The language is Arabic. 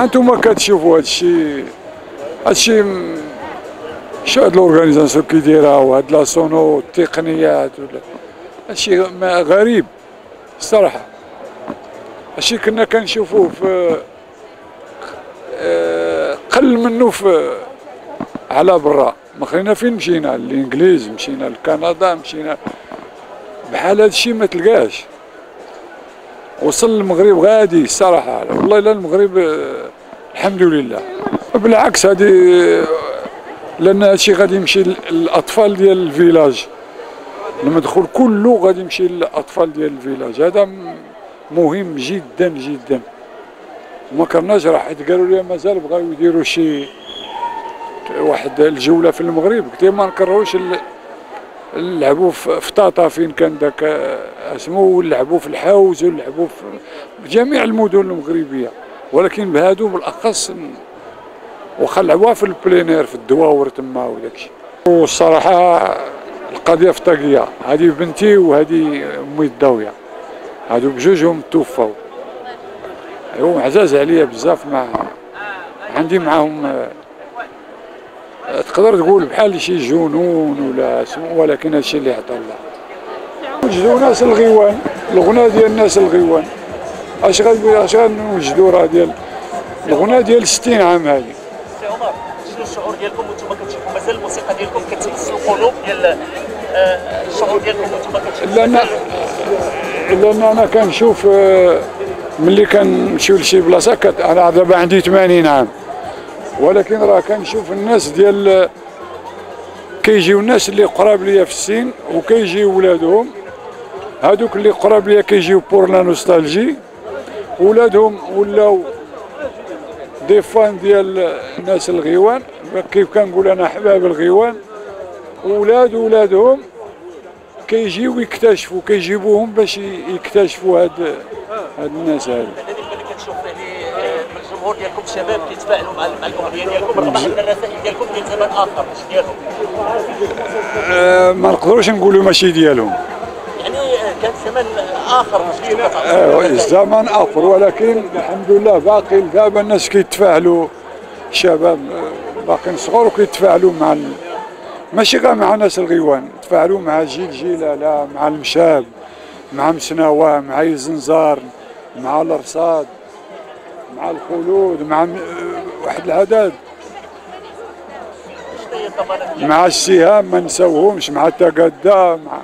انتم كتشوفوا هادشي شو هاد لورغانيزاسيون كيديرها وهاد لا سونو التقنيات ولا هادشي غريب الصراحه. هادشي كنا كنشوفوه في قل منه على برا. ما خلينا فين مشينا للانجليز، مشينا لكندا، مشينا بحال هادشي ما تلقاش. وصل المغرب غادي الصراحه، والله الا المغرب الحمد لله. بالعكس هذه لان هادشي غادي يمشي للاطفال ديال الفيلاج، المدخول كله غادي يمشي للاطفال ديال الفيلاج. هذا مهم جدا جدا. ما كرناش راه حيت قالوا لي مازال بغاو يديروا شي واحد الجوله في المغرب، قلت ما نكرهوش نلعبوا في طاطا فين كان داك اسمو، ونلعبوا في الحوز، ونلعبوا في جميع المدن المغربيه، ولكن بهادو بالاخص واخا نلعبوها في البلينير في الدواور تما وداكشي. والصراحه القضيه في طاقيه، هذه بنتي وهذه امي الضاويه، هادو بجوجهم توفاو. ايوا عزاز عليا بزاف، عندي معاهم تقدر تقول بحال شي جنون ولا اسمو، ولكن هادشي اللي عطا الله. وجدوا ناس الغيوان، الغنى ديال ناس الغيوان، اش غنوجدوا راه ديال الغنى ديال 60 عام هذه. سي عمر، شنو الشعور ديالكم وانتم كتشوفوا مازال الموسيقى ديالكم كتمس القلوب ديال الشعور ديالكم وانتم كتشوفوا؟ لان انا كنشوف ملي كنمشيو لشي بلاصه، انا دابا عندي 80 عام، ولكن راه كنشوف الناس ديال كيجيو الناس اللي قراب ليا في السن وكيجيو ولادهم، هادوك اللي قراب ليا كيجيو بور لا نوستالجي، ولادهم ولاو دي فان ديال الناس الغيوان، كيف كنقول انا احباب الغيوان، ولادهم كيجيو يكتشفوا، كيجيبوهم باش يكتشفوا هاد الناس هادو. كتشوف يعني الجمهور ديالكم الشباب كيتفاعلوا مع الاغنيه ديالكم رغم ان الرسائل ديالكم ديال زمان اخر ماشي ديالهم. ما نقدروش نقولوا ماشي ديالهم، يعني كان زمان اخر ماشي الزمان اخر، ولكن الحمد لله باقي دابا الناس كيتفاعلوا، الشباب باقيين صغار وكيتفاعلوا ماشي غير مع ناس الغيوان، تفاعلوا مع جيلالة، مع المشاب، مع مسناوة، مع الزنزار، مع الرصاد، مع الخلود، مع واحد العدد، مع السهام ما نساوهمش، مع التقدا، مع